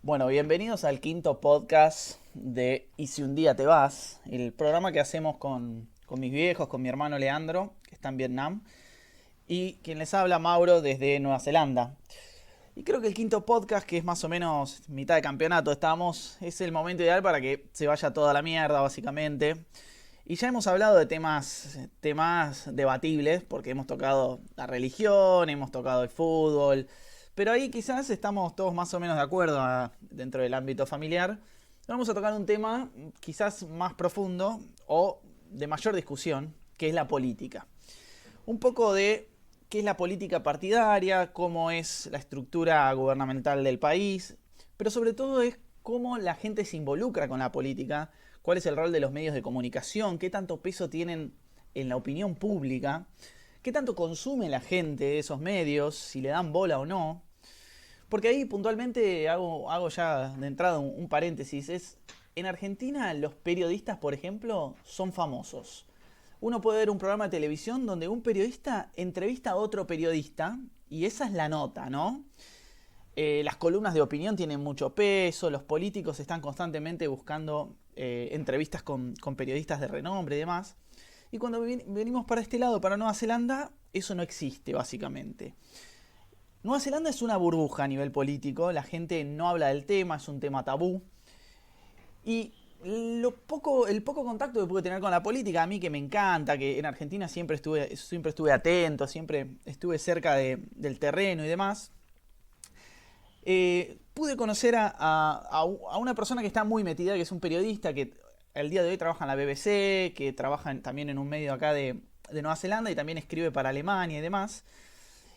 Bueno, bienvenidos al quinto podcast de Y si un día te vas, el programa que hacemos con mis viejos, con mi hermano Leandro, que está en Vietnam, y quien les habla, Mauro, desde Nueva Zelanda. Y creo que el quinto podcast, que es más o menos mitad de campeonato, es el momento ideal para que se vaya toda la mierda, básicamente. Y ya hemos hablado de temas debatibles, porque hemos tocado la religión, hemos tocado el fútbol, pero ahí quizás estamos todos más o menos de acuerdo dentro del ámbito familiar. Vamos a tocar un tema quizás más profundo o de mayor discusión, que es la política. Un poco de qué es la política partidaria, cómo es la estructura gubernamental del país, pero sobre todo es cómo la gente se involucra con la política, cuál es el rol de los medios de comunicación, qué tanto peso tienen en la opinión pública, qué tanto consume la gente esos medios, si le dan bola o no. Porque ahí puntualmente hago ya de entrada un paréntesis. En Argentina los periodistas, por ejemplo, son famosos. Uno puede ver un programa de televisión donde un periodista entrevista a otro periodista y esa es la nota, ¿no? Las columnas de opinión tienen mucho peso, los políticos están constantemente buscando entrevistas con periodistas de renombre y demás. Y cuando venimos para este lado, para Nueva Zelanda, eso no existe básicamente. Nueva Zelanda es una burbuja a nivel político, la gente no habla del tema, es un tema tabú. Y el poco contacto que pude tener con la política, a mí que me encanta, que en Argentina siempre estuve atento, siempre estuve cerca del terreno y demás, pude conocer a una persona que está muy metida, que es un periodista que el día de hoy trabaja en la BBC, que trabaja también en un medio acá de Nueva Zelanda y también escribe para Alemania y demás.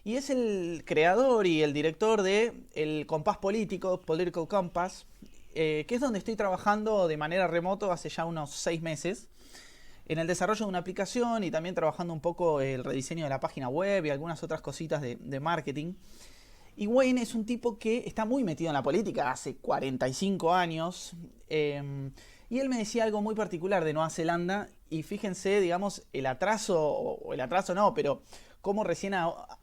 Y es el creador y el director de El Compás Político, Political Compass, que es donde estoy trabajando de manera remoto hace ya unos 6 meses, en el desarrollo de una aplicación y también trabajando un poco el rediseño de la página web y algunas otras cositas de marketing. Y Wayne es un tipo que está muy metido en la política hace 45 años. Y él me decía algo muy particular de Nueva Zelanda. Y fíjense, digamos, el atraso, o el atraso no, pero cómo recién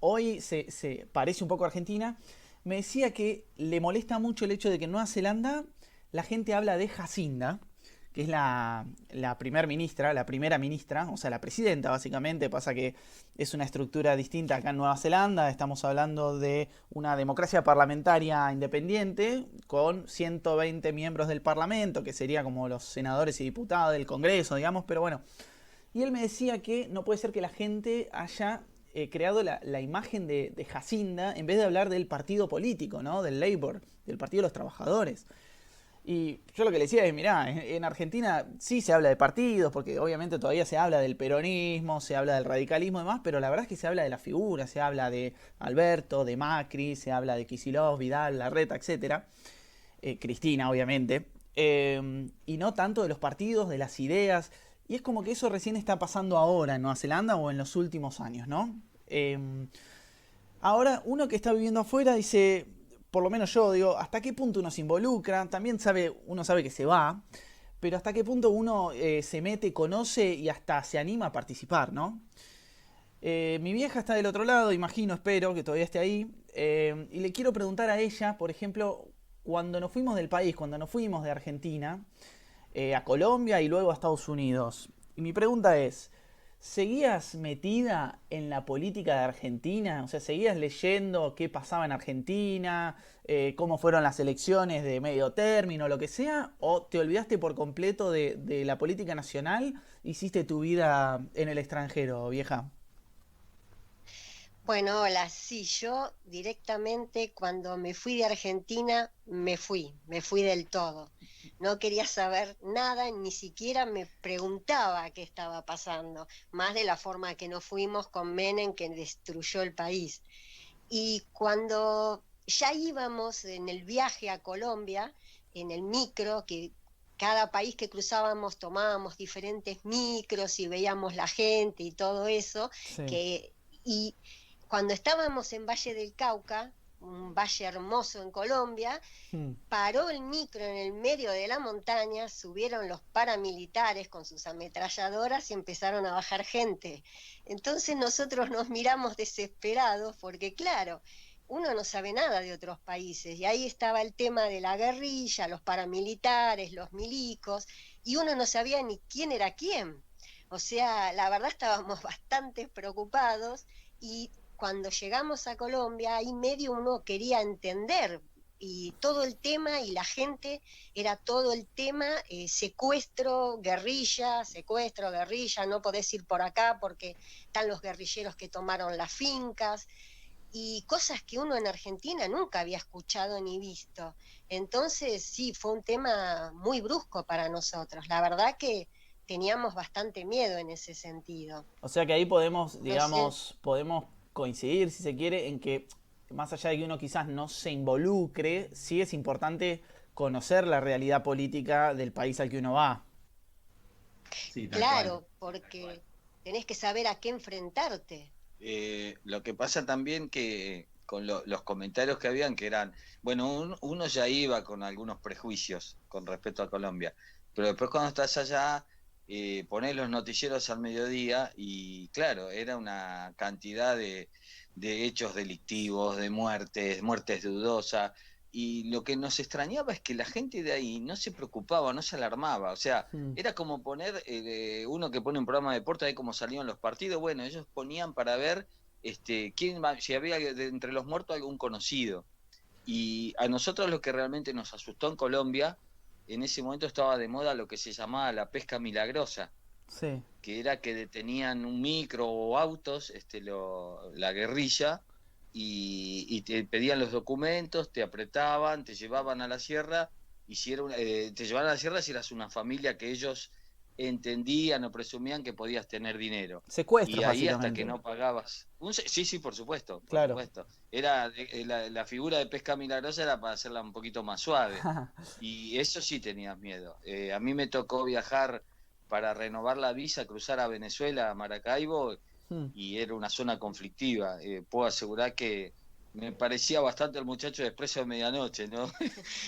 hoy se parece un poco a Argentina. Me decía que le molesta mucho el hecho de que en Nueva Zelanda la gente habla de Jacinda, que es la primera ministra, o sea, la presidenta básicamente. Pasa que es una estructura distinta acá en Nueva Zelanda. Estamos hablando de una democracia parlamentaria independiente con 120 miembros del parlamento, que sería como los senadores y diputados del Congreso, digamos, pero bueno. Y él me decía que no puede ser que la gente haya creado la imagen de Jacinda en vez de hablar del partido político, ¿no? Del Labour, del Partido de los Trabajadores. Y yo lo que le decía es, mirá, en Argentina sí se habla de partidos, porque obviamente todavía se habla del peronismo, se habla del radicalismo y demás, pero la verdad es que se habla de la figura, se habla de Alberto, de Macri, se habla de Kicillof, Vidal, Larreta, etcétera. Cristina, obviamente. Y no tanto de los partidos, de las ideas. Y es como que eso recién está pasando ahora en Nueva Zelanda o en los últimos años, ¿no? Ahora, uno que está viviendo afuera dice, por lo menos yo digo, ¿hasta qué punto uno se involucra? También uno sabe que se va, pero ¿hasta qué punto uno se mete, conoce y hasta se anima a participar, ¿no? Mi vieja está del otro lado, imagino, espero que todavía esté ahí. Y le quiero preguntar a ella, por ejemplo, cuando nos fuimos del país, cuando nos fuimos de Argentina a Colombia y luego a Estados Unidos. Y mi pregunta es, ¿seguías metida en la política de Argentina? O sea, ¿seguías leyendo qué pasaba en Argentina? ¿Cómo fueron las elecciones de medio término, lo que sea? ¿O te olvidaste por completo de la política nacional? ¿Hiciste tu vida en el extranjero, vieja? Bueno, hola, sí, yo directamente cuando me fui de Argentina, me fui del todo. No quería saber nada, ni siquiera me preguntaba qué estaba pasando, más de la forma que nos fuimos con Menem que destruyó el país. Y cuando ya íbamos en el viaje a Colombia, en el micro, que cada país que cruzábamos tomábamos diferentes micros y veíamos la gente y todo eso, Sí. que y cuando estábamos en Valle del Cauca, un valle hermoso en Colombia, Hmm. paró el micro en el medio de la montaña, subieron los paramilitares con sus ametralladoras y empezaron a bajar gente. Entonces nosotros nos miramos desesperados porque claro, uno no sabe nada de otros países, y ahí estaba el tema de la guerrilla, los paramilitares, los milicos, y uno no sabía ni quién era quién. O sea, la verdad estábamos bastante preocupados, y cuando llegamos a Colombia, ahí medio uno quería entender, y todo el tema, y la gente, era todo el tema, secuestro, guerrilla, no podés ir por acá porque están los guerrilleros que tomaron las fincas, y cosas que uno en Argentina nunca había escuchado ni visto. Entonces, sí, fue un tema muy brusco para nosotros. La verdad que teníamos bastante miedo en ese sentido. O sea que ahí podemos, No sé, digamos, podemos coincidir, si se quiere, en que más allá de que uno quizás no se involucre, sí es importante conocer la realidad política del país al que uno va. Sí, tal cual. claro, porque tenés que saber a qué enfrentarte. Lo que pasa también que con los comentarios que habían, que eran, bueno, uno ya iba con algunos prejuicios con respecto a Colombia, pero después cuando estás allá, ponés los noticieros al mediodía y claro, era una cantidad de hechos delictivos, de muertes dudosas, y lo que nos extrañaba es que la gente de ahí no se preocupaba, no se alarmaba, o sea, Mm. era como poner, uno que pone un programa de deporte, ahí como salían los partidos, bueno, ellos ponían para ver si había entre los muertos algún conocido. Y a nosotros lo que realmente nos asustó en Colombia, en ese momento estaba de moda lo que se llamaba la pesca milagrosa, Sí. que era que detenían un micro o autos, la guerrilla, y te pedían los documentos, te apretaban, te llevaban a la sierra, y si era te llevaban a la sierra si eras una familia que ellos entendían o presumían que podías tener dinero. Y Secuestros, ahí hasta que básicamente. no pagabas. Sí, sí, por supuesto, por Claro. supuesto. Era la figura de pesca milagrosa era para hacerla un poquito más suave. Y eso sí tenías miedo. A mí me tocó viajar para renovar la visa, cruzar a Venezuela, a Maracaibo, Mm. y era una zona conflictiva. Puedo asegurar que me parecía bastante el muchacho de Expreso de Medianoche, ¿no?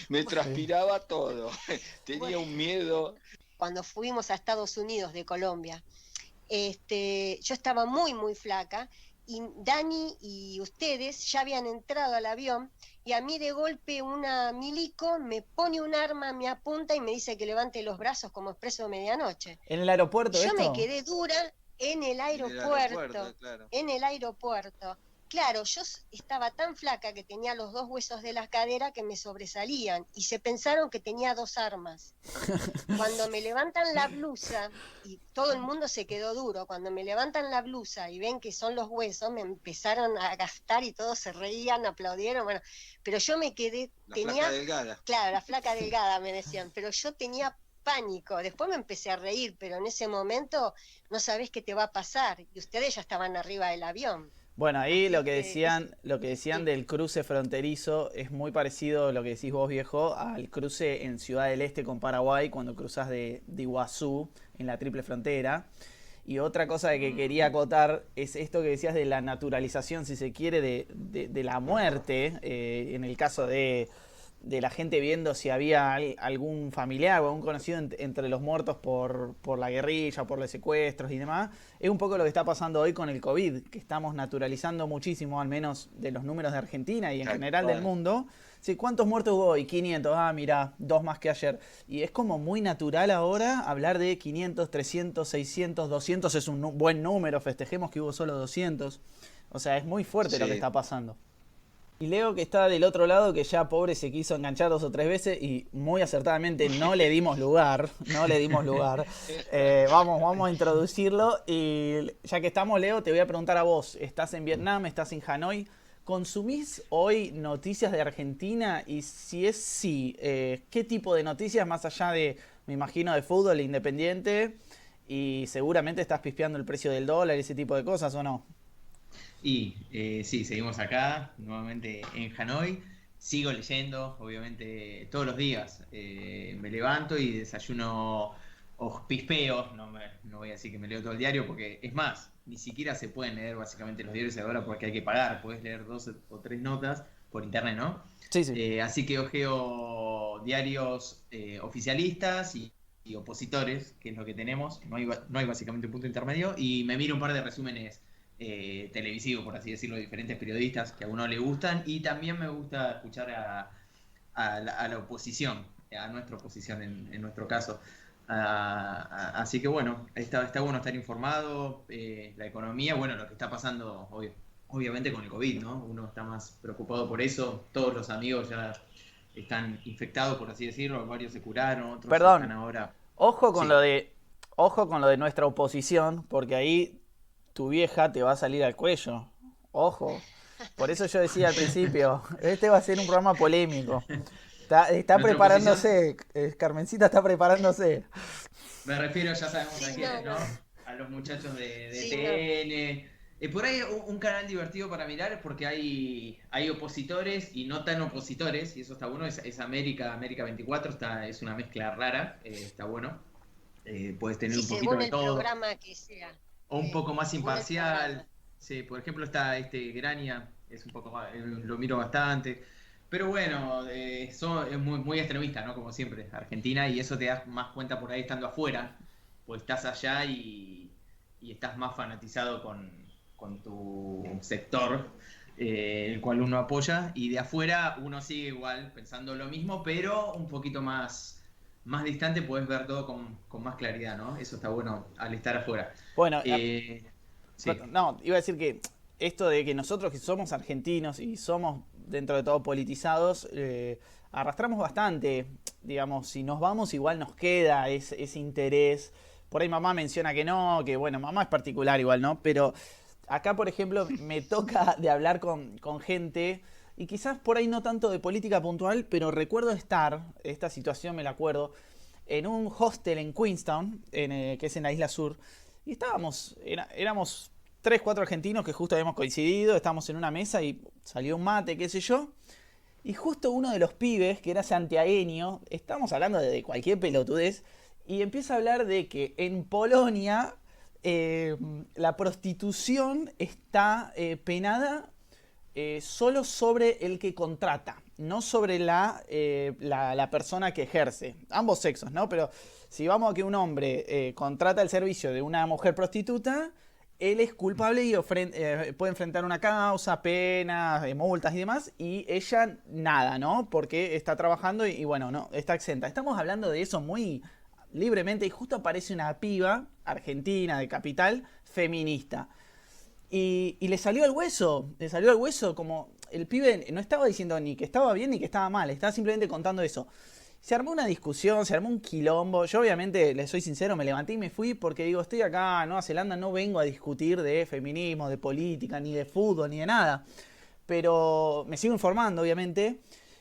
Me Sí. transpiraba todo. Bueno, Tenía un miedo. cuando fuimos a Estados Unidos de Colombia, yo estaba muy, muy flaca, y Dani y ustedes ya habían entrado al avión, y a mí de golpe una milico me pone un arma, me apunta y me dice que levante los brazos como Expreso de Medianoche. ¿En el Y aeropuerto yo me esto? quedé dura En el aeropuerto, claro. en el aeropuerto. Claro, yo estaba tan flaca que tenía los dos huesos de la cadera que me sobresalían, y se pensaron que tenía dos armas. Cuando me levantan la blusa, y todo el mundo se quedó duro, cuando me levantan la blusa y ven que son los huesos, me empezaron a gastar y todos se reían, aplaudieron, bueno, pero yo me quedé, La tenía, flaca delgada. claro, la flaca delgada me decían, pero yo tenía pánico. Después me empecé a reír, pero en ese momento no sabés qué te va a pasar, y ustedes ya estaban arriba del avión. Bueno, ahí Así que lo que decían sí. del cruce fronterizo es muy parecido a lo que decís vos, viejo, al cruce en Ciudad del Este con Paraguay, cuando cruzas de Iguazú en la triple frontera. Y otra cosa que quería acotar es esto que decías de la naturalización, si se quiere, de la muerte, en el caso de la gente viendo si había algún familiar o algún conocido entre los muertos por la guerrilla, por los secuestros y demás. Es un poco lo que está pasando hoy con el COVID, que estamos naturalizando muchísimo, al menos de los números de Argentina y en Tal general del cual. mundo. Sí, ¿cuántos muertos hubo hoy? 500. Ah, mira, dos más que ayer. Y es como muy natural ahora hablar de 500, 300, 600, 200. Es un buen número, festejemos que hubo solo 200. O sea, es muy fuerte lo que Sí. está pasando. Y Leo, que está del otro lado, que ya pobre se quiso enganchar 2 o 3 veces y muy acertadamente no le dimos lugar, no le dimos lugar. Vamos a introducirlo y ya que estamos, Leo, te voy a preguntar a vos. Estás en Vietnam, estás en Hanoi. ¿Consumís hoy noticias de Argentina? Y si es sí, ¿qué tipo de noticias más allá de, me imagino, de fútbol e independiente? Y seguramente estás pispeando el precio del dólar y ese tipo de cosas, ¿o no? Y sí, seguimos acá, nuevamente en Hanoi. Sigo leyendo, obviamente, todos los días. Me levanto y desayuno o pispeo. No voy a decir que me leo todo el diario, porque es más, ni siquiera se pueden leer básicamente los diarios ahora porque hay que pagar. Puedes leer 2 o 3 notas por internet, ¿no? Sí, sí. Así que ojeo diarios oficialistas y opositores, que es lo que tenemos. No hay básicamente un punto intermedio. Y me miro un par de resúmenes televisivo, por así decirlo, de diferentes periodistas que a uno le gustan, y también me gusta escuchar a la oposición, a nuestra oposición en nuestro caso. Así que bueno, está bueno estar informado, la economía, bueno, lo que está pasando obviamente con el COVID, ¿no? Uno está más preocupado por eso, todos los amigos ya están infectados, por así decirlo, varios se curaron, otros Perdón, están ahora... ojo con Sí. lo de, ojo con lo de nuestra oposición, porque ahí tu vieja te va a salir al cuello. Ojo. Por eso yo decía al principio, este va a ser un programa polémico. Está Nuestra oposición, preparándose, Carmencita está preparándose. me refiero, ya sabemos a Sí, quiénes, no, ¿no? no. A los muchachos de Sí, no. TN. Por ahí un canal divertido para mirar es porque hay opositores y no tan opositores, y eso está bueno, es América 24, es una mezcla rara, está bueno. Puedes tener Sí, un poquito según de el todo, programa que sea. o un poco más Según el imparcial. programa. Sí, por ejemplo está Grania, es un poco más, lo miro bastante. Pero bueno, es muy, muy extremista, ¿no? Como siempre, Argentina, y eso te das más cuenta por ahí estando afuera, pues estás allá y estás más fanatizado con tu sector, el cual uno apoya, y de afuera uno sigue igual pensando lo mismo, pero un poquito más distante, puedes ver todo con más claridad, ¿no? Eso está bueno al estar afuera. Bueno, Eh, sí. no, iba a decir que esto de que nosotros que somos argentinos y somos dentro de todo politizados, arrastramos bastante, digamos, si nos vamos igual nos queda ese interés. Por ahí mamá menciona que no, que bueno, mamá es particular igual, ¿no? Pero acá, por ejemplo, me toca de hablar con gente, y quizás por ahí no tanto de política puntual, pero recuerdo estar, esta situación me la acuerdo, en un hostel en Queenstown, que es en la isla sur, y éramos 3, 4 argentinos que justo habíamos coincidido, estábamos en una mesa y salió un mate, qué sé yo, y justo uno de los pibes, que era santiagueño, estábamos hablando de cualquier pelotudez, y empieza a hablar de que en Polonia la prostitución está penada solo sobre el que contrata, no sobre la persona que ejerce. Ambos sexos, ¿no? Pero si vamos a que un hombre contrata el servicio de una mujer prostituta, él es culpable y puede enfrentar una causa, penas, multas y demás, y ella nada, ¿no? Porque está trabajando y bueno, no, está exenta. Estamos hablando de eso muy libremente y justo aparece una piba argentina de capital feminista. Y le salió al hueso, como el pibe no estaba diciendo ni que estaba bien ni que estaba mal, estaba simplemente contando eso. Se armó una discusión, se armó un quilombo. Yo obviamente, les soy sincero, me levanté y me fui porque digo, estoy acá en Nueva Zelanda, no vengo a discutir de feminismo, de política, ni de fútbol, ni de nada. Pero me sigo informando, obviamente.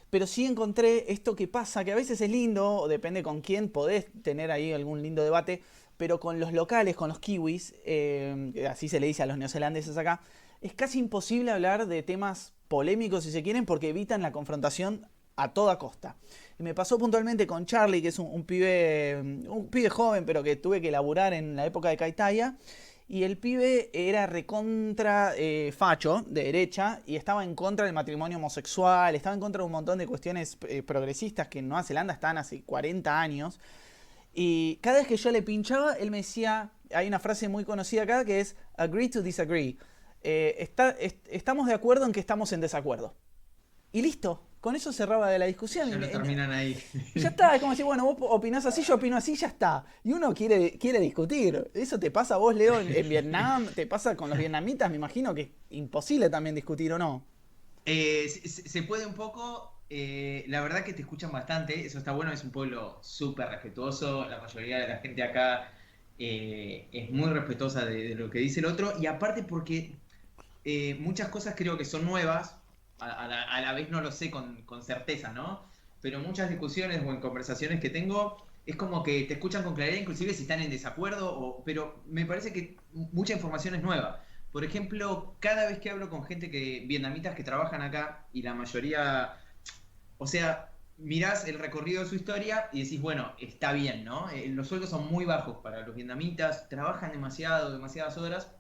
Pero sí encontré esto que pasa, que a veces es lindo, o depende con quién podés tener ahí algún lindo debate, pero con los locales, con los kiwis, así se le dice a los neozelandeses acá, es casi imposible hablar de temas polémicos si se quieren porque evitan la confrontación a toda costa. Y me pasó puntualmente con Charlie, que es un pibe joven, pero que tuve que laburar en la época de Caitaya. Y el pibe era recontra facho, de derecha, y estaba en contra del matrimonio homosexual, estaba en contra de un montón de cuestiones progresistas que en Nueva Zelanda están hace 40 años. Y cada vez que yo le pinchaba, él me decía, hay una frase muy conocida acá que es agree to disagree. Estamos de acuerdo en que estamos en desacuerdo. Y listo, con eso cerraba de la discusión. Ya lo terminan ahí. Y ya está, es como decir, bueno, vos opinás así, yo opino así, ya está. Y uno quiere discutir. Eso te pasa a vos, Leo, en Vietnam, te pasa con los vietnamitas, me imagino que es imposible también discutir, ¿o no? Se puede un poco, la verdad que te escuchan bastante, eso está bueno, es un pueblo súper respetuoso, la mayoría de la gente acá es muy respetuosa de lo que dice el otro, y aparte porque muchas cosas creo que son nuevas, a la vez no lo sé con certeza, ¿no? Pero muchas discusiones o en conversaciones que tengo, es como que te escuchan con claridad, inclusive si están en desacuerdo, pero me parece que mucha información es nueva. Por ejemplo, cada vez que hablo con gente vietnamitas que trabajan acá, y la mayoría, o sea, mirás el recorrido de su historia y decís, bueno, está bien, ¿no? Los sueldos son muy bajos para los vietnamitas, trabajan demasiadas horas,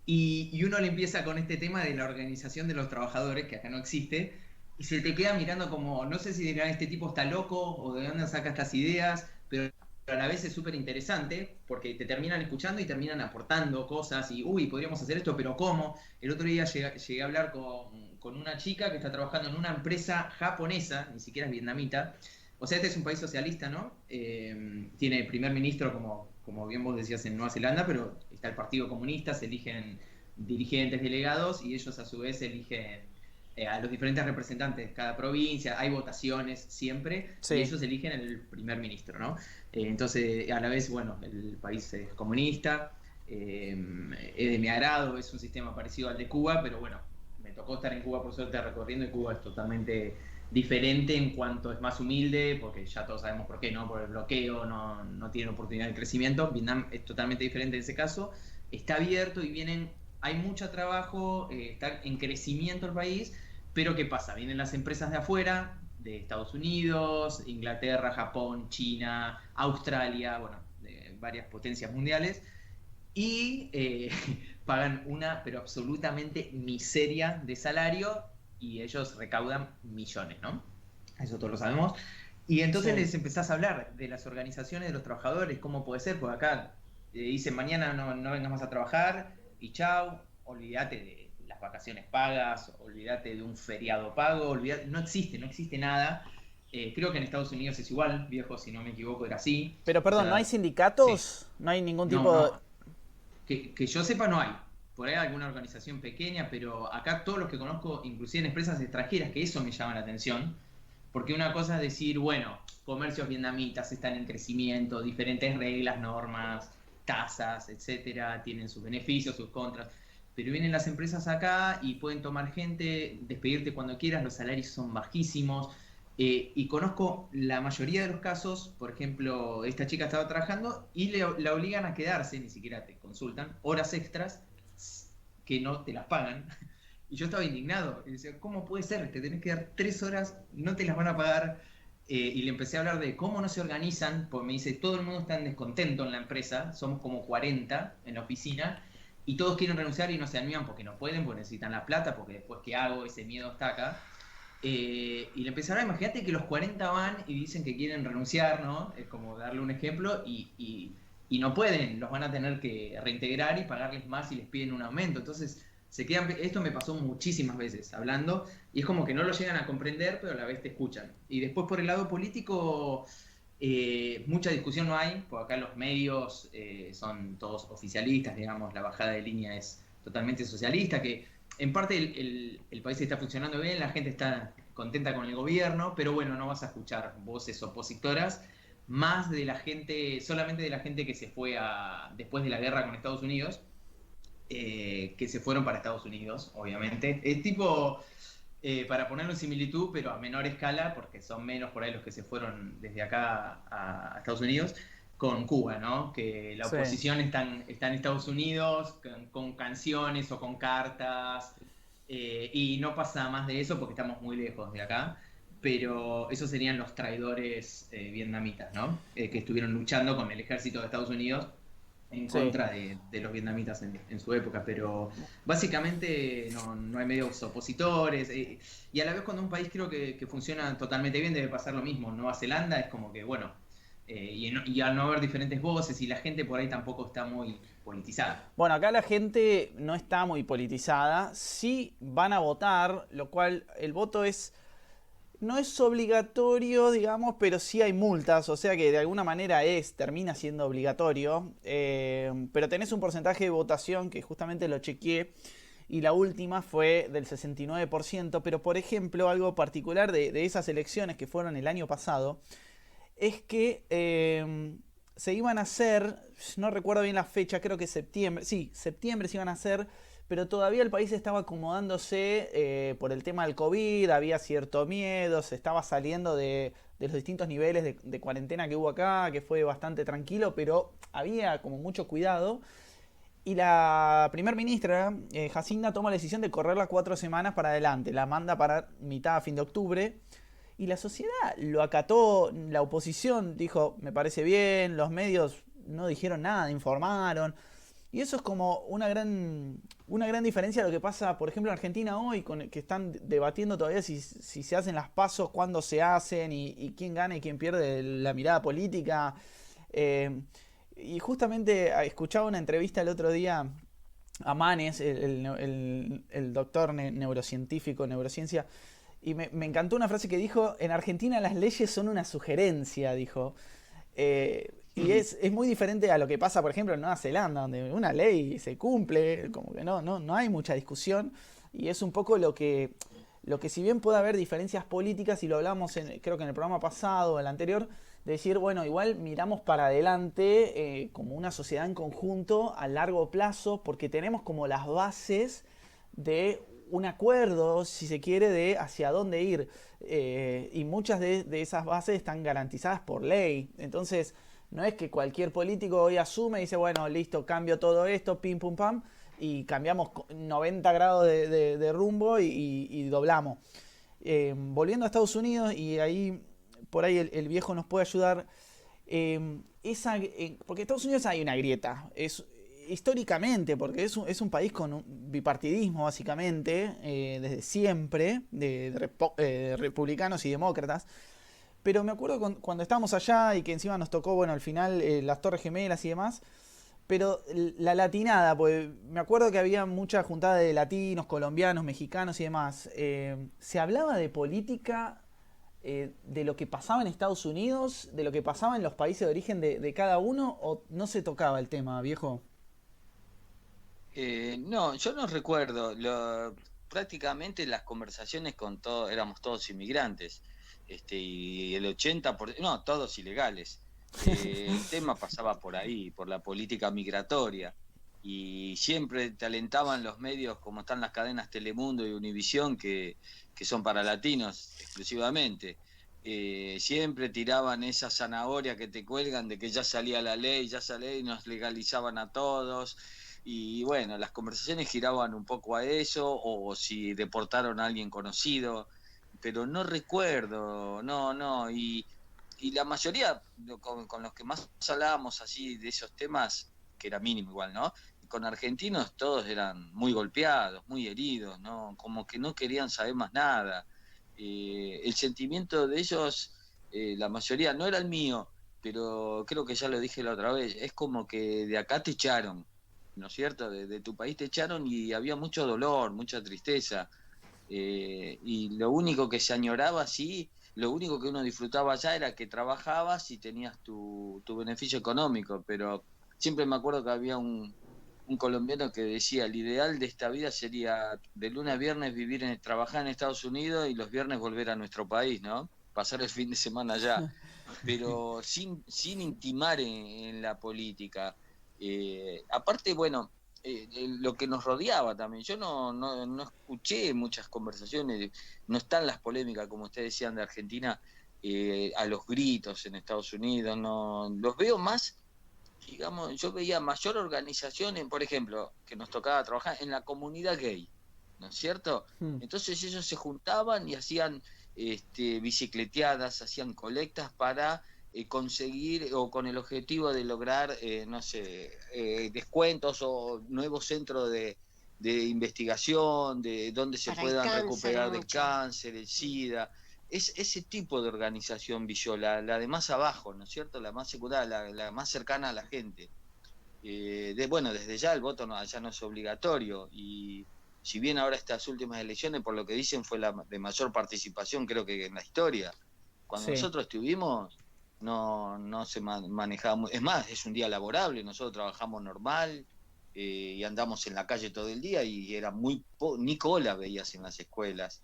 y uno le empieza con este tema de la organización de los trabajadores, que acá no existe, y se te queda mirando como, no sé si dirán, este tipo está loco, o de dónde saca estas ideas, pero pero a la vez es súper interesante porque te terminan escuchando y terminan aportando cosas y, uy, podríamos hacer esto, pero ¿cómo? El otro día llegué a hablar con una chica que está trabajando en una empresa japonesa, ni siquiera es vietnamita. O sea, este es un país socialista, ¿no? Tiene primer ministro, como bien vos decías, en Nueva Zelanda, pero está el Partido Comunista, se eligen dirigentes, delegados, y ellos a su vez eligen a los diferentes representantes de cada provincia, hay votaciones siempre, Sí. y ellos eligen el primer ministro, ¿no? Entonces, a la vez, bueno, el país es comunista, es de mi agrado, es un sistema parecido al de Cuba, pero bueno, me tocó estar en Cuba por suerte recorriendo, y Cuba es totalmente diferente en cuanto es más humilde, porque ya todos sabemos por qué, ¿no? Por el bloqueo, no tienen oportunidad de crecimiento. Vietnam es totalmente diferente en ese caso, está abierto y hay mucho trabajo, está en crecimiento el país, pero ¿qué pasa? Vienen las empresas de afuera, de Estados Unidos, Inglaterra, Japón, China, Australia, bueno, de varias potencias mundiales, y pagan una, pero absolutamente miseria de salario, y ellos recaudan millones, ¿no? Eso todos lo sabemos. Y entonces Sí. les empezás a hablar de las organizaciones de los trabajadores, cómo puede ser, porque acá dicen mañana no vengas más a trabajar y chau, olvídate de las vacaciones pagas, olvídate de un feriado pago, no existe nada. Creo que en Estados Unidos es igual, viejo, si no me equivoco era así. Pero O perdón, ¿no hay sea, sí, sindicatos? ¿No hay ningún no, tipo de...? no, que yo sepa no hay. Por ahí alguna organización pequeña, pero acá todos los que conozco, inclusive en empresas extranjeras, que eso me llama la atención, porque una cosa es decir, bueno, comercios vietnamitas están en crecimiento, diferentes reglas, normas, tasas, etcétera, tienen sus beneficios, sus contras, pero vienen las empresas acá y pueden tomar gente, despedirte cuando quieras, los salarios son bajísimos, y conozco la mayoría de los casos. Por ejemplo, esta chica estaba trabajando y la obligan a quedarse, ni siquiera te consultan, horas extras que no te las pagan. Y yo estaba indignado. Y decía, ¿cómo puede ser? Te tenés que dar 3 horas, no te las van a pagar. Y le empecé a hablar de cómo no se organizan, porque me dice, todo el mundo está en descontento en la empresa, somos como 40 en la oficina, y todos quieren renunciar y no se animan porque no pueden, porque necesitan la plata, porque después ¿qué hago? Ese miedo está acá. Y le empecé a hablar, imagínate que los 40 van y dicen que quieren renunciar, ¿no? Es como darle un ejemplo, y no pueden, los van a tener que reintegrar y pagarles más si les piden un aumento. Entonces, esto me pasó muchísimas veces hablando, y es como que no lo llegan a comprender, pero a la vez te escuchan. Y después por el lado político, mucha discusión no hay, porque acá los medios son todos oficialistas, digamos, la bajada de línea es totalmente socialista, que en parte el país está funcionando bien, la gente está contenta con el gobierno, pero bueno, no vas a escuchar voces opositoras, más de la gente, solamente de la gente que se fue después de la guerra con Estados Unidos, que se fueron para Estados Unidos, obviamente. Es tipo, para ponerlo en similitud, pero a menor escala, porque son menos por ahí los que se fueron desde acá a Estados Unidos, con Cuba, ¿no? Que la Sí. oposición está en Estados Unidos con canciones o con cartas, y no pasa más de eso porque estamos muy lejos de acá, pero esos serían los traidores vietnamitas, ¿no? Que estuvieron luchando con el ejército de Estados Unidos en Sí. contra de los vietnamitas en su época, pero básicamente no hay medios opositores, y a la vez cuando un país creo que funciona totalmente bien debe pasar lo mismo. Nueva Zelanda es como que, bueno, y al no haber diferentes voces y la gente por ahí tampoco está muy politizada. Bueno, acá la gente no está muy politizada, sí van a votar, lo cual el voto no es obligatorio, digamos, pero sí hay multas, o sea que de alguna manera termina siendo obligatorio, pero tenés un porcentaje de votación que justamente lo chequeé, y la última fue del 69%, pero por ejemplo, algo particular de esas elecciones que fueron el año pasado, es que se iban a hacer, no recuerdo bien la fecha, creo que septiembre se iban a hacer, pero todavía el país estaba acomodándose por el tema del COVID, había cierto miedo, se estaba saliendo de los distintos niveles de cuarentena que hubo acá, que fue bastante tranquilo, pero había como mucho cuidado. Y la primer ministra, Jacinda, toma la decisión de correrla 4 semanas para adelante, la manda para mitad a fin de octubre. Y la sociedad lo acató, la oposición dijo, me parece bien, los medios no dijeron nada, informaron. Y eso es como una gran diferencia de lo que pasa, por ejemplo, en Argentina hoy, que están debatiendo todavía si se hacen las PASO, cuándo se hacen y quién gana y quién pierde la mirada política. Y justamente escuchaba una entrevista el otro día a Manes, el doctor neurocientífico, neurociencia, y me encantó una frase que dijo: en Argentina las leyes son una sugerencia, dijo. Y es muy diferente a lo que pasa, por ejemplo, en Nueva Zelanda, donde una ley se cumple, como que no hay mucha discusión, y es un poco lo que si bien puede haber diferencias políticas, y lo hablamos creo que en el programa pasado o el anterior, de decir, bueno, igual miramos para adelante como una sociedad en conjunto a largo plazo, porque tenemos como las bases de un acuerdo, si se quiere, de hacia dónde ir. Y muchas de esas bases están garantizadas por ley. Entonces, no es que cualquier político hoy asume y dice, bueno, listo, cambio todo esto, pim, pum, pam, y cambiamos 90 grados de rumbo y doblamos. Volviendo a Estados Unidos, y ahí por ahí el viejo nos puede ayudar, porque en Estados Unidos hay una grieta, históricamente, porque es un país con un bipartidismo básicamente, desde siempre, de republicanos y demócratas. Pero me acuerdo cuando estábamos allá y que encima nos tocó, bueno, al final las Torres Gemelas y demás. Pero la latinada, pues me acuerdo que había mucha juntada de latinos, colombianos, mexicanos y demás. ¿Se hablaba de política, de lo que pasaba en Estados Unidos, de lo que pasaba en los países de origen de cada uno, o no se tocaba el tema, viejo? No, yo no recuerdo. Prácticamente las conversaciones con todos, éramos todos inmigrantes, y el 80%, no, todos ilegales. El tema pasaba por ahí, por la política migratoria. Y siempre te alentaban los medios, como están las cadenas Telemundo y Univisión, que son para latinos exclusivamente. Siempre tiraban esa zanahoria que te cuelgan de que ya salía la ley, y nos legalizaban a todos. Y bueno, las conversaciones giraban un poco a eso, o si deportaron a alguien conocido, pero no recuerdo, no. Y la mayoría, con los que más hablábamos así de esos temas, que era mínimo igual, ¿no? Con argentinos todos eran muy golpeados, muy heridos, ¿no? Como que no querían saber más nada. El sentimiento de ellos, la mayoría, no era el mío, pero creo que ya lo dije la otra vez, es como que de acá te echaron, ¿no es cierto? De tu país te echaron y había mucho dolor, mucha tristeza. Y lo único que se añoraba, sí, lo único que uno disfrutaba allá era que trabajabas y tenías tu beneficio económico, pero siempre me acuerdo que había un colombiano que decía, el ideal de esta vida sería de lunes a viernes trabajar en Estados Unidos y los viernes volver a nuestro país, ¿no? Pasar el fin de semana allá, pero sin intimar en la política. Aparte, bueno, lo que nos rodeaba también. Yo no escuché muchas conversaciones, no están las polémicas, como ustedes decían, de Argentina, a los gritos en Estados Unidos, no los veo más, digamos, yo veía mayor organización por ejemplo, que nos tocaba trabajar en la comunidad gay, ¿no es cierto? Entonces ellos se juntaban y hacían bicicleteadas, hacían colectas para conseguir, o con el objetivo de lograr, no sé, descuentos o nuevos centros de investigación, de donde se Para el puedan cáncer recuperar del mucho. cáncer, el SIDA. Es ese tipo de organización vi yo, la de más abajo, ¿no es cierto? La más secundaria, la más cercana a la gente. Bueno, desde ya el voto allá no es obligatorio, y si bien ahora estas últimas elecciones, por lo que dicen, fue la de mayor participación, creo que en la historia. Cuando Sí. nosotros estuvimos, no se manejaba, es más, es un día laborable, nosotros trabajamos normal, y andamos en la calle todo el día, y era ni cola veías en las escuelas.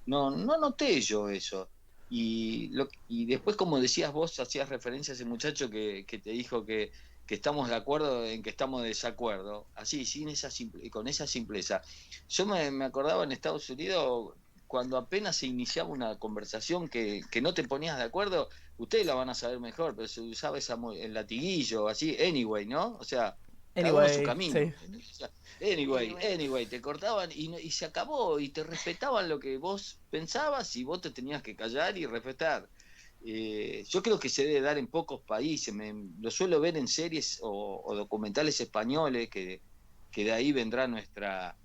No noté yo eso. Y después, como decías vos, hacías referencia a ese muchacho que te dijo que estamos de acuerdo en que estamos de desacuerdo, así, con esa simpleza. Yo me acordaba en Estados Unidos, cuando apenas se iniciaba una conversación que no te ponías de acuerdo, ustedes la van a saber mejor, pero se usaba el latiguillo, así, anyway, ¿no? O sea, cada uno su Anyway, camino. sí. O sea, anyway, te cortaban y se acabó, y te respetaban lo que vos pensabas, y vos te tenías que callar y respetar. Yo creo que se debe dar en pocos países, lo suelo ver en series o documentales españoles, que de ahí vendrá esta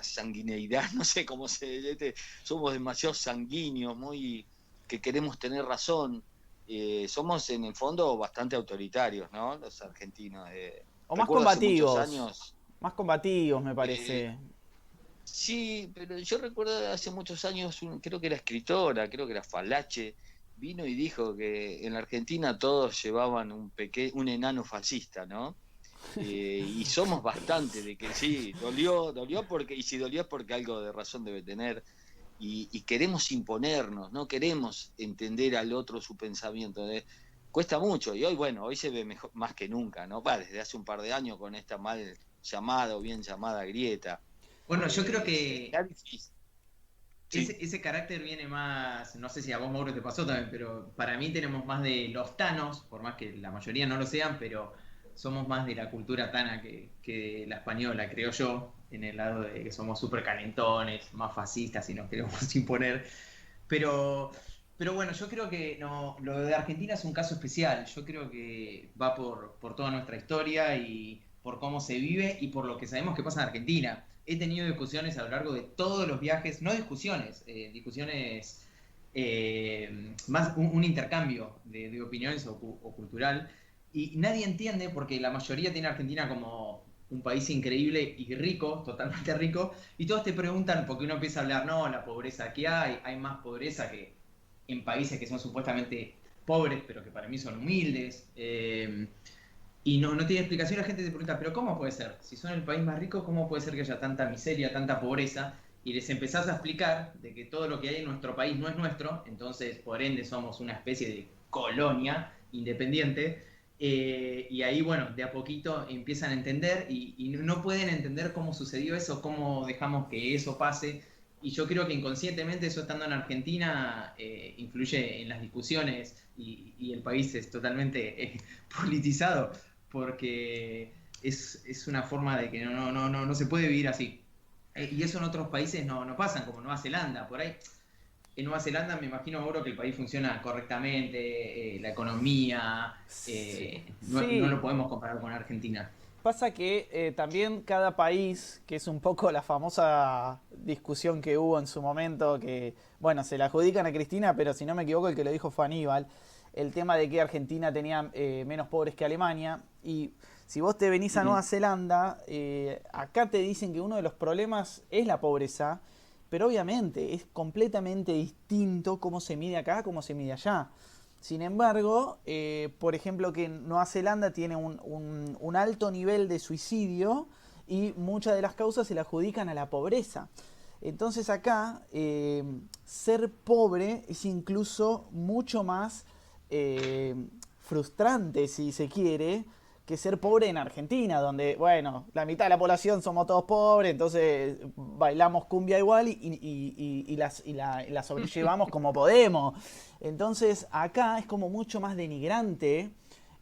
sanguineidad, no sé cómo somos demasiado sanguíneos, que queremos tener razón. somos en el fondo bastante autoritarios, ¿no? Los argentinos. O más Recuerdo hace muchos combativos. años. Más combativos, me parece. Sí, pero yo recuerdo hace muchos años, creo que era escritora, creo que era Falache, vino y dijo que en la Argentina todos llevaban un enano fascista, ¿no? Y somos bastante de que sí, dolió porque, y si dolió es porque algo de razón debe tener, y queremos imponernos, no queremos entender al otro su pensamiento. Cuesta mucho, y hoy, bueno, hoy se ve mejor, más que nunca, ¿no? Desde hace un par de años con esta mal llamada o bien llamada grieta. Bueno, yo creo que sí. ese carácter viene más, no sé si a vos, Mauro, te pasó también, pero para mí tenemos más de los tanos, por más que la mayoría no lo sean, pero somos más de la cultura tana que la española, creo yo, en el lado de que somos súper calentones, más fascistas y nos queremos imponer. Pero bueno, yo creo que no, lo de Argentina es un caso especial. Yo creo que va por toda nuestra historia y por cómo se vive y por lo que sabemos que pasa en Argentina. He tenido discusiones a lo largo de todos los viajes, no discusiones, más un intercambio de opiniones o cultural. Y nadie entiende porque la mayoría tiene a Argentina como un país increíble y rico, totalmente rico, y todos te preguntan, porque uno empieza a hablar, no, la pobreza que hay más pobreza que en países que son supuestamente pobres, pero que para mí son humildes. Y no tiene explicación. La gente se pregunta, pero ¿cómo puede ser? Si son el país más rico, ¿cómo puede ser que haya tanta miseria, tanta pobreza? Y les empezás a explicar de que todo lo que hay en nuestro país no es nuestro, entonces por ende somos una especie de colonia independiente, y ahí, bueno, de a poquito empiezan a entender y no pueden entender cómo sucedió eso, cómo dejamos que eso pase. Y yo creo que inconscientemente eso, estando en Argentina, influye en las discusiones y el país es totalmente politizado, porque es una forma de que no se puede vivir así. Y eso en otros países no pasa, como Nueva Zelanda. Por ahí, en Nueva Zelanda me imagino, Mauro, que el país funciona correctamente, la economía, no Sí. lo podemos comparar con Argentina. Pasa que también cada país, que es un poco la famosa discusión que hubo en su momento, que, bueno, se la adjudican a Cristina, pero si no me equivoco el que lo dijo fue Aníbal, el tema de que Argentina tenía menos pobres que Alemania. Y si vos te venís a Nueva Zelanda, acá te dicen que uno de los problemas es la pobreza, pero obviamente es completamente distinto cómo se mide acá, cómo se mide allá. Sin embargo, por ejemplo, que Nueva Zelanda tiene un alto nivel de suicidio y muchas de las causas se le adjudican a la pobreza. Entonces acá, ser pobre es incluso mucho más frustrante, si se quiere, que ser pobre en Argentina, donde, bueno, la mitad de la población somos todos pobres, entonces bailamos cumbia igual y la sobrellevamos como podemos. Entonces acá es como mucho más denigrante,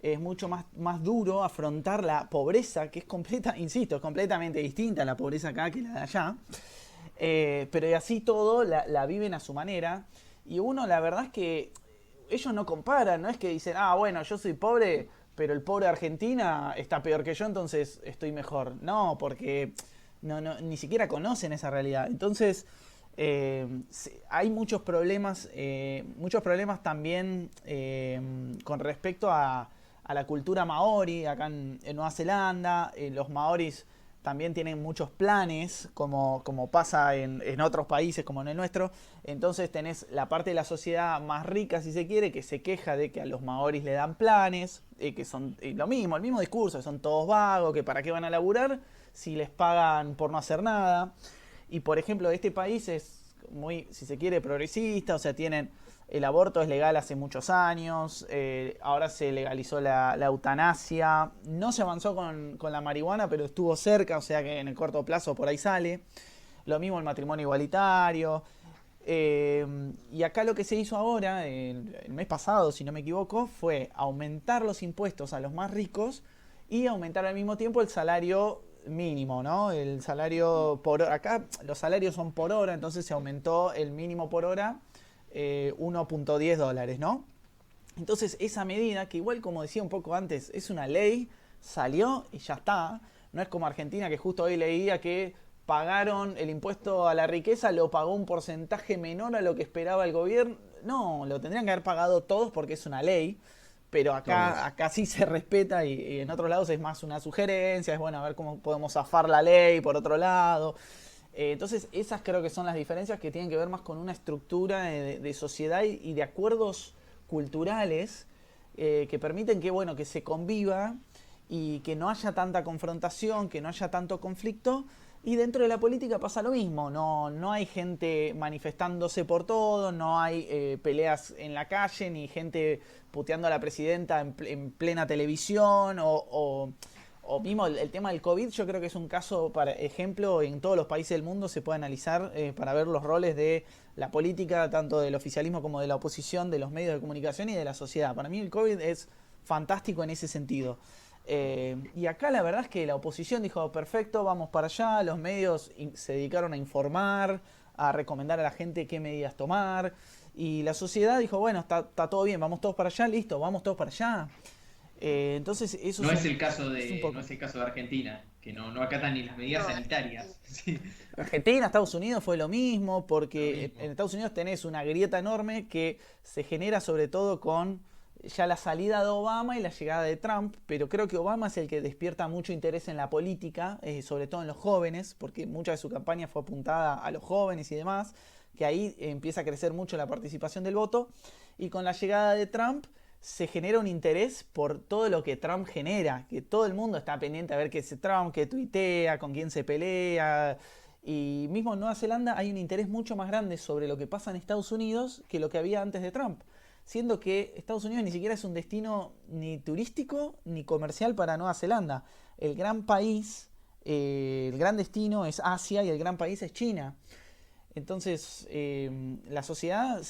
es mucho más duro afrontar la pobreza, que es insisto, es completamente distinta a la pobreza acá que la de allá. Pero y así todo la viven a su manera. Y uno, la verdad es que ellos no comparan, no es que dicen, bueno, yo soy pobre, pero el pobre de Argentina está peor que yo, entonces estoy mejor. No, porque ni siquiera conocen esa realidad. Entonces, hay muchos problemas también con respecto a la cultura maori, acá en Nueva Zelanda. Los maoris también tienen muchos planes, como pasa en otros países como en el nuestro. Entonces tenés la parte de la sociedad más rica, si se quiere, que se queja de que a los maoris le dan planes, que son lo mismo, el mismo discurso, que son todos vagos, que para qué van a laburar si les pagan por no hacer nada. Y por ejemplo, este país es muy, si se quiere, progresista, o sea, el aborto es legal hace muchos años, ahora se legalizó la eutanasia, no se avanzó con la marihuana, pero estuvo cerca, o sea que en el corto plazo por ahí sale. Lo mismo el matrimonio igualitario. Y acá lo que se hizo ahora, el mes pasado, si no me equivoco, fue aumentar los impuestos a los más ricos y aumentar al mismo tiempo el salario mínimo, ¿no? El salario por hora. Acá los salarios son por hora, entonces se aumentó el mínimo por hora 1.10 dólares, ¿no? Entonces esa medida, que igual como decía un poco antes, es una ley, salió y ya está. No es como Argentina, que justo hoy leía que pagaron el impuesto a la riqueza, lo pagó un porcentaje menor a lo que esperaba el gobierno. No, lo tendrían que haber pagado todos porque es una ley. Pero acá sí se respeta y en otros lados es más una sugerencia, es bueno, a ver cómo podemos zafar la ley por otro lado. Entonces esas creo que son las diferencias que tienen que ver más con una estructura de sociedad y de acuerdos culturales que permiten que, bueno, que se conviva y que no haya tanta confrontación, que no haya tanto conflicto. Y dentro de la política pasa lo mismo, no hay gente manifestándose por todo, no hay peleas en la calle, ni gente puteando a la presidenta en plena televisión, o mismo el tema del COVID, yo creo que es un caso, para ejemplo, en todos los países del mundo se puede analizar para ver los roles de la política, tanto del oficialismo como de la oposición, de los medios de comunicación y de la sociedad. Para mí el COVID es fantástico en ese sentido. Y acá la verdad es que la oposición dijo, perfecto, vamos para allá, los medios se dedicaron a informar, a recomendar a la gente qué medidas tomar, y la sociedad dijo, bueno, está todo bien, vamos todos para allá, listo, vamos todos para allá. Entonces eso no es el caso es un poco. No es el caso de Argentina, que no acatan ni las medidas sanitarias. Sí. Argentina, Estados Unidos fue lo mismo, porque en Estados Unidos tenés una grieta enorme que se genera sobre todo con ya la salida de Obama y la llegada de Trump, pero creo que Obama es el que despierta mucho interés en la política, sobre todo en los jóvenes, porque mucha de su campaña fue apuntada a los jóvenes y demás, que ahí empieza a crecer mucho la participación del voto, y con la llegada de Trump se genera un interés por todo lo que Trump genera, que todo el mundo está pendiente a ver qué es Trump, qué tuitea, con quién se pelea, y mismo en Nueva Zelanda hay un interés mucho más grande sobre lo que pasa en Estados Unidos que lo que había antes de Trump, siendo que Estados Unidos ni siquiera es un destino ni turístico ni comercial para Nueva Zelanda. El gran país, el gran destino es Asia y el gran país es China. Entonces la sociedad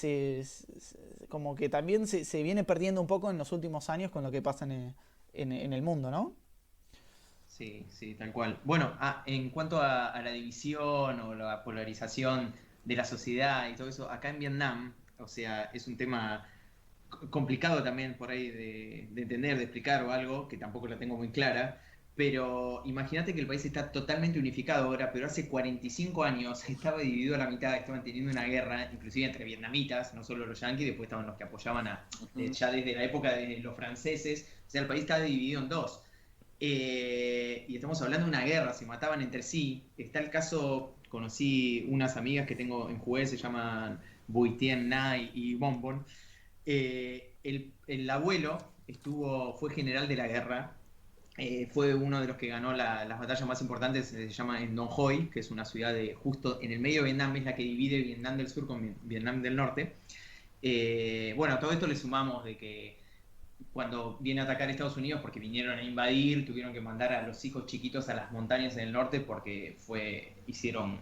como que también se viene perdiendo un poco en los últimos años con lo que pasa en el mundo, ¿no? Sí, tal cual. Bueno, en cuanto a la división o la polarización de la sociedad y todo eso, acá en Vietnam, o sea, es un tema complicado también por ahí de entender, de explicar o algo, que tampoco la tengo muy clara, pero imagínate que el país está totalmente unificado ahora, pero hace 45 años estaba dividido a la mitad, estaban teniendo una guerra, inclusive entre vietnamitas, no solo los yanquis, después estaban los que apoyaban ya desde la época de los franceses, o sea, el país estaba dividido en dos. Y estamos hablando de una guerra, se mataban entre sí. Está el caso, conocí unas amigas que tengo en Hue, se llaman Bui Tien Nai y Bonbon. El abuelo fue general de la guerra, fue uno de los que ganó las batallas más importantes, se llama en Don Hoi, que es una ciudad justo en el medio de Vietnam, es la que divide Vietnam del Sur con Vietnam del Norte. Bueno, a todo esto le sumamos de que cuando viene a atacar Estados Unidos, porque vinieron a invadir, tuvieron que mandar a los hijos chiquitos a las montañas del norte porque hicieron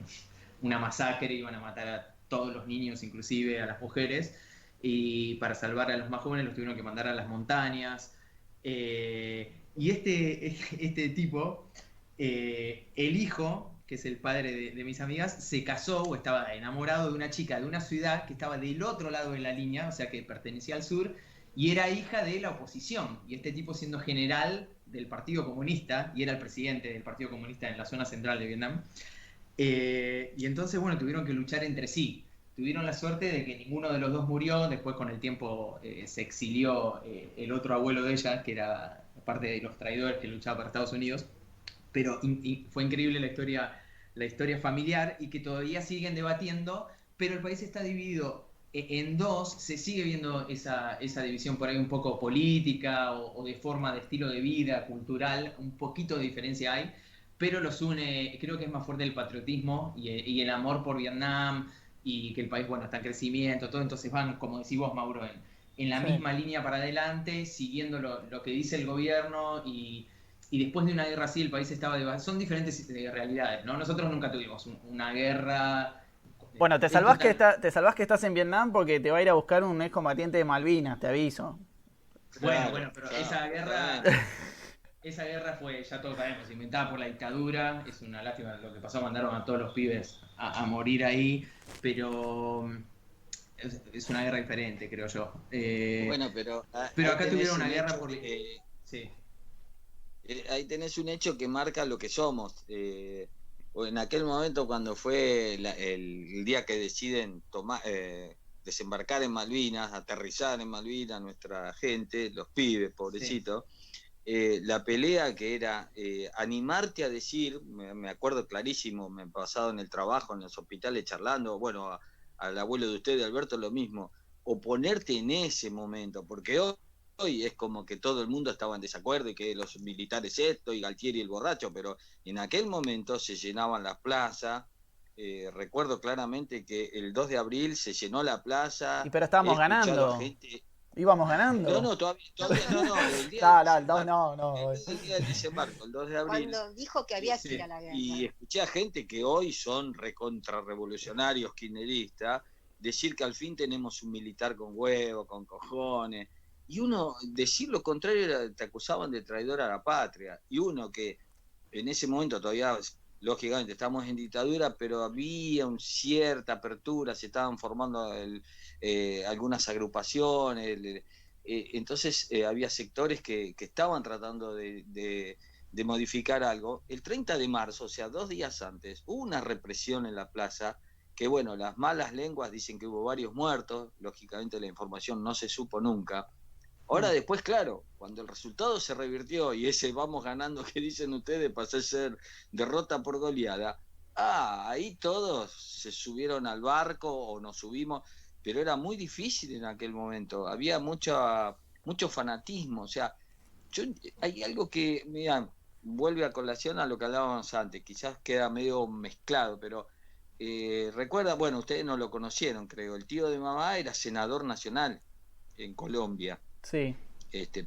una masacre, iban a matar a todos los niños, inclusive a las mujeres, y para salvar a los más jóvenes los tuvieron que mandar a las montañas. Y este tipo, el hijo, que es el padre de mis amigas, se casó o estaba enamorado de una chica de una ciudad que estaba del otro lado de la línea, o sea que pertenecía al sur, y era hija de la oposición. Y este tipo, siendo general del Partido Comunista, y era el presidente del Partido Comunista en la zona central de Vietnam, y entonces, bueno, tuvieron que luchar entre sí. Tuvieron la suerte de que ninguno de los dos murió. Después, con el tiempo, se exilió el otro abuelo de ella, que era parte de los traidores que luchaba para Estados Unidos. Pero fue increíble la historia familiar, y que todavía siguen debatiendo, pero el país está dividido en dos. Se sigue viendo esa división por ahí un poco política o de forma de estilo de vida, cultural, un poquito de diferencia hay, pero los une. Creo que es más fuerte el patriotismo y el amor por Vietnam, y que el país, bueno, está en crecimiento, todo. Entonces van, como decís vos, Mauro, en la misma línea para adelante, siguiendo lo que dice el gobierno, y después de una guerra así el país estaba son diferentes realidades, ¿no? Nosotros nunca tuvimos una guerra. Bueno, te salvás que estás en Vietnam porque te va a ir a buscar un excombatiente de Malvinas, te aviso. Bueno, pero esa guerra fue, ya todos sabemos, inventada por la dictadura. Es una lástima lo que pasó, mandaron a todos los pibes a morir ahí, pero es una guerra diferente, creo yo. Bueno, pero acá tuvieron una guerra por... sí. Ahí tenés un hecho que marca lo que somos. o en aquel momento cuando fue el día que deciden desembarcar en Malvinas, aterrizar en Malvinas, nuestra gente, los pibes, pobrecitos, la pelea que era animarte a decir, me acuerdo clarísimo, me he pasado en el trabajo, en los hospitales charlando, bueno, al abuelo de usted, Alberto, lo mismo, o ponerte en ese momento, porque hoy es como que todo el mundo estaba en desacuerdo y que los militares esto y Galtieri el borracho, pero en aquel momento se llenaban las plazas. Recuerdo claramente que el 2 de abril se llenó la plaza, Y pero he estábamos escuchado a ganando. gente... Íbamos No, ganando. no, todavía no, el día del No, el 2 desembarco, no, no. el día del desembarco, el 2 de abril, Cuando dijo que había que ir a la y guerra. escuché a gente que hoy son recontrarrevolucionarios, kirchneristas, decir que al fin tenemos un militar con huevo, con cojones, y uno, decir lo contrario, te acusaban de traidor a la patria, y uno que en ese momento todavía, lógicamente, estamos en dictadura, pero había una cierta apertura, se estaban formando algunas agrupaciones, entonces había sectores que estaban tratando de modificar algo. El 30 de marzo, o sea, 2 días antes, hubo una represión en la plaza, que bueno, las malas lenguas dicen que hubo varios muertos, lógicamente la información no se supo nunca. Ahora después, claro, cuando el resultado se revirtió y ese vamos ganando que dicen ustedes pasó a ser derrota por goleada, ahí todos se subieron al barco o nos subimos, pero era muy difícil en aquel momento, había mucho fanatismo, o sea, hay algo que, mira, vuelve a colación a lo que hablábamos antes, quizás queda medio mezclado, pero recuerda, bueno, ustedes no lo conocieron, creo, el tío de mamá era senador nacional en Colombia, Sí.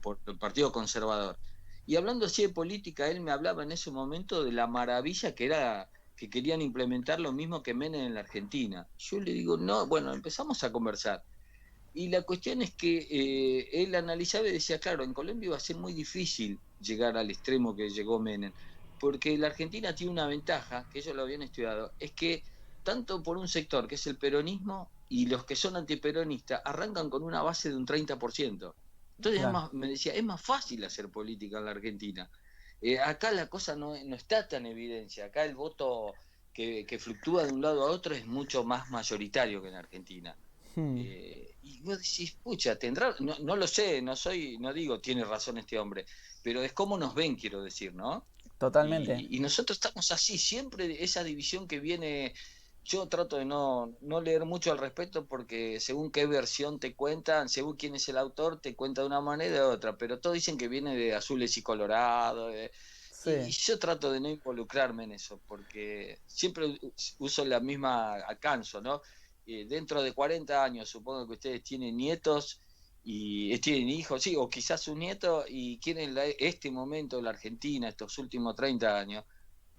por el Partido Conservador. Y hablando así de política, él me hablaba en ese momento de la maravilla que era que querían implementar lo mismo que Menem en la Argentina. Yo le digo, no, bueno, empezamos a conversar. Y la cuestión es que él analizaba y decía, claro, en Colombia iba a ser muy difícil llegar al extremo que llegó Menem, porque la Argentina tiene una ventaja, que ellos lo habían estudiado, es que tanto por un sector que es el peronismo y los que son antiperonistas arrancan con una base de un 30%. Entonces Claro. me decía, es más fácil hacer política en la Argentina. Acá la cosa no está tan en evidencia, acá el voto que fluctúa de un lado a otro es mucho más mayoritario que en Argentina. Y vos decís, pucha, tendrá, no lo sé, no digo tiene razón este hombre, pero es como nos ven, quiero decir, ¿no? Totalmente. Y nosotros estamos así, siempre esa división que viene, yo trato de no leer mucho al respecto porque según qué versión te cuentan, según quién es el autor, te cuenta de una manera o de otra, pero todos dicen que viene de azules y colorados, y Sí. yo trato de no involucrarme en eso, porque siempre uso la misma alcanzo, ¿no? Dentro de 40 años, supongo que ustedes tienen nietos y tienen hijos, sí, o quizás sus nietos, y quieren este momento de la Argentina, estos últimos 30 años.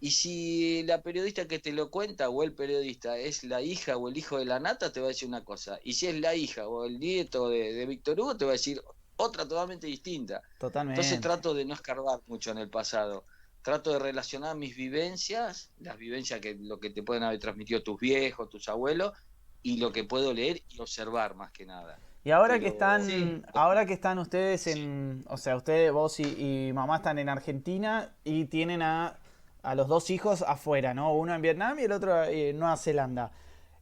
Y si la periodista que te lo cuenta o el periodista es la hija o el hijo de la nata, te va a decir una cosa. Y si es la hija o el nieto de Víctor Hugo, te va a decir otra totalmente distinta. Entonces Totalmente. trato de no escarbar mucho en el pasado. Trato de relacionar mis vivencias, las vivencias que lo que te pueden haber transmitido tus viejos, tus abuelos, y lo que puedo leer y observar más que nada. Y ahora que Pero Sí, están ustedes en, o sea, ustedes, vos y mamá están en Argentina y tienen a los dos hijos afuera, ¿no? Uno en Vietnam y el otro en Nueva Zelanda.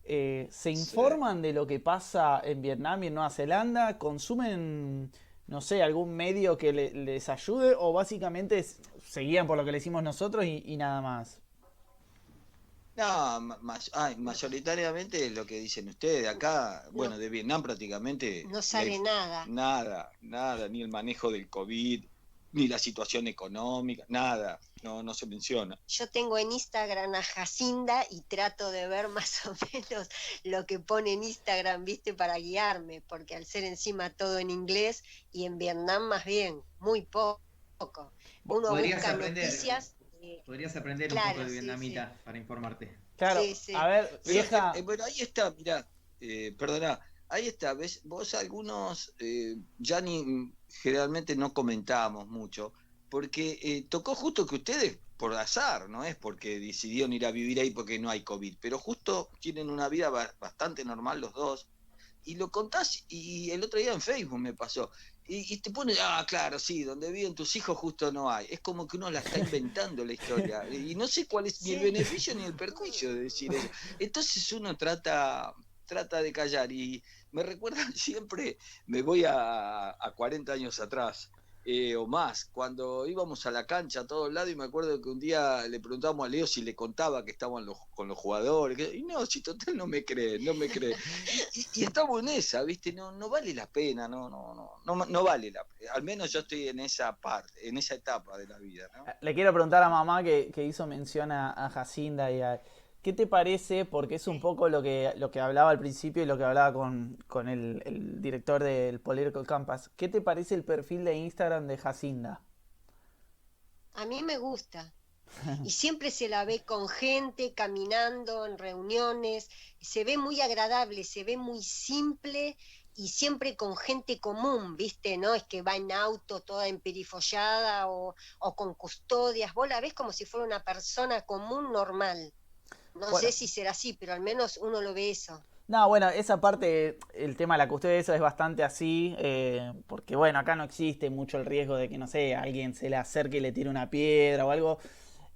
¿Se sí. informan de lo que pasa en Vietnam y en Nueva Zelanda? ¿Consumen, no sé, algún medio que les ayude? ¿O básicamente se guían por lo que le decimos nosotros y nada más? No, mayoritariamente lo que dicen ustedes. Acá, No, bueno, de Vietnam prácticamente no no hay sale nada. nada, ni el manejo del COVID, ni la situación económica, nada, no se menciona. Yo tengo en Instagram a Jacinda y trato de ver más o menos lo que pone en Instagram, viste, para guiarme, porque al ser encima todo en inglés y en Vietnam más bien, muy poco. Uno podrías busca aprender, noticias, podrías aprender un poco claro, de sí, sí, vietnamita para informarte. Claro, sí, a sí. ver, Pero, vieja, bueno, ahí está, mirá, perdona, ahí está, ¿ves? Vos algunos ya ni generalmente no comentábamos mucho, porque tocó justo que ustedes, por azar, no es porque decidieron ir a vivir ahí porque no hay COVID, pero justo tienen una vida bastante normal los dos, y lo contás, y el otro día en Facebook me pasó, y te pone, claro, sí, donde viven tus hijos justo no hay. Es como que uno la está inventando la historia, y no sé cuál es ni el beneficio ni el perjuicio de decir eso. Entonces uno trata de callar, y me recuerda siempre, me voy a 40 años atrás, o más, cuando íbamos a la cancha a todos lados, y me acuerdo que un día le preguntamos a Leo si le contaba que estaban con los jugadores, y no, si total no me cree. Y estamos en esa, ¿viste? No vale la pena, no vale la pena. Al menos yo estoy en esa parte, en esa etapa de la vida, ¿no? Le quiero preguntar a mamá que hizo mención a Jacinda y a... ¿Qué te parece? Porque es un poco lo que hablaba al principio y lo que hablaba con el director del Political Compass. ¿Qué te parece el perfil de Instagram de Jacinda? A mí me gusta. Y siempre se la ve con gente, caminando en reuniones. Se ve muy agradable, se ve muy simple y siempre con gente común, ¿viste? No es que va en auto toda emperifollada o con custodias. Vos la ves como si fuera una persona común, normal. No sé si será así, pero al menos uno lo ve eso. No, bueno, esa parte, el tema de la custodia, eso es bastante así, porque bueno, acá no existe mucho el riesgo de que, no sé, alguien se le acerque y le tire una piedra o algo,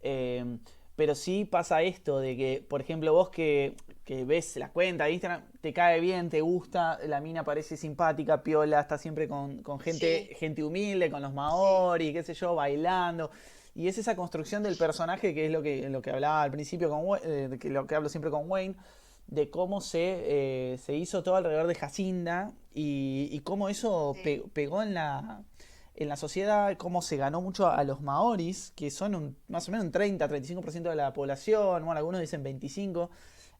pero sí pasa esto de que, por ejemplo, vos que ves la cuenta de Instagram, te cae bien, te gusta, la mina parece simpática, piola, está siempre con gente humilde, con los maori, qué sé yo, bailando. Y es esa construcción del personaje que es lo que hablaba al principio, lo que hablo siempre con Wayne, de cómo se hizo todo alrededor de Jacinda y cómo eso pegó en la sociedad, cómo se ganó mucho a los maoris, que son más o menos un 30-35% de la población, bueno, algunos dicen 25%,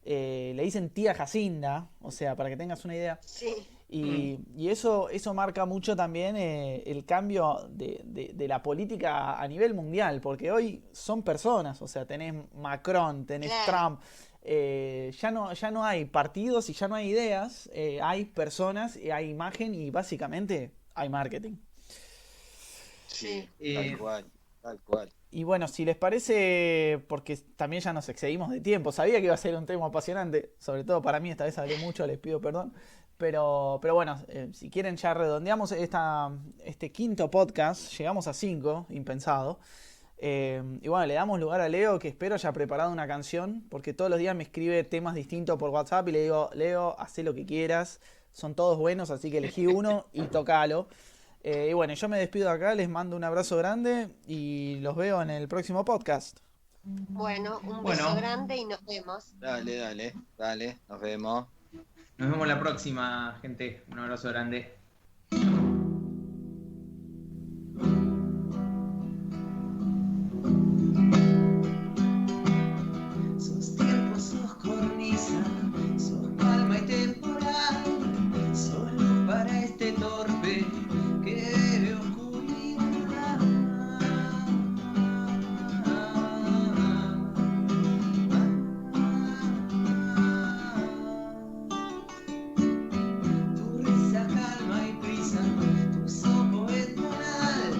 le dicen tía Jacinda, o sea, para que tengas una idea. Sí. Y eso marca mucho también el cambio de la política a nivel mundial, porque hoy son personas, o sea, tenés Macron, tenés Trump, ya no hay partidos y ya no hay ideas, hay personas, hay imagen y básicamente hay marketing. Sí, tal cual. Y bueno, si les parece, porque también ya nos excedimos de tiempo, sabía que iba a ser un tema apasionante, sobre todo para mí, esta vez hablé mucho, les pido perdón. Pero bueno, si quieren ya redondeamos este quinto podcast, llegamos a 5, impensado. Y bueno, le damos lugar a Leo, que espero haya preparado una canción, porque todos los días me escribe temas distintos por WhatsApp y le digo, Leo, haz lo que quieras, son todos buenos, así que elegí uno y tocalo. Y bueno, yo me despido acá, les mando un abrazo grande y los veo en el próximo podcast. Bueno, un beso grande y nos vemos. Dale, nos vemos. Nos vemos la próxima, gente. Un abrazo grande. Sos tiempo, sos cornisa, sos calma y temporal, solo para este torpe que ve oscuridad. Tu risa, calma y prisa, tu sopo es tonal,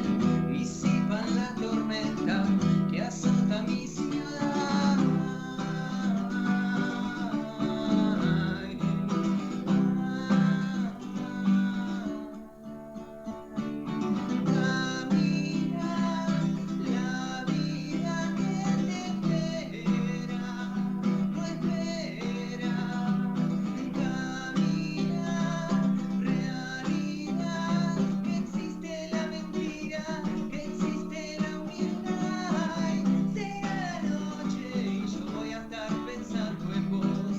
disipan la tormenta que azota mi ciudad. Camina la vida que te espera, no espera. Camina realidad, que existe la mentira, que existe la humildad. Será la noche y yo voy a estar pensando en vos.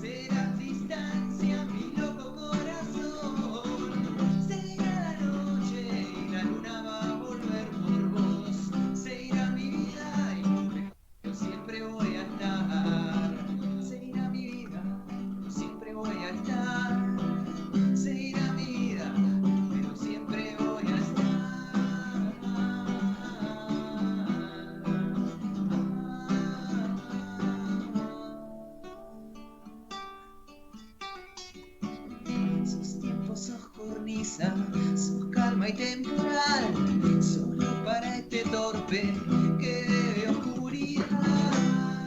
Será distancia mi loco corazón. Será la noche y la luna va a volver por vos. Se irá mi vida y yo siempre voy a estar. Se irá mi vida, yo siempre voy a estar. Se irá mi vida, pero siempre voy a estar. Sos tiempo, sos cornisa, sos calma y temporal, solo para este torpe que debe oscuridad.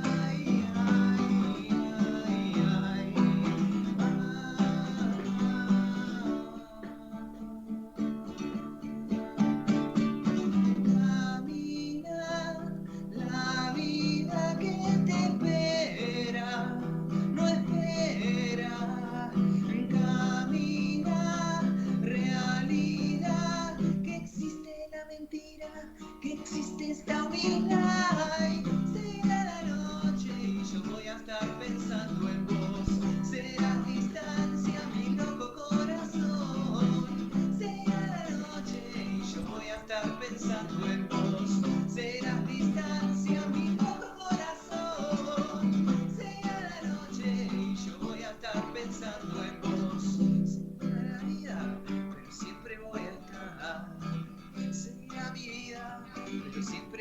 Ay, ay, ay, ay. yo siempre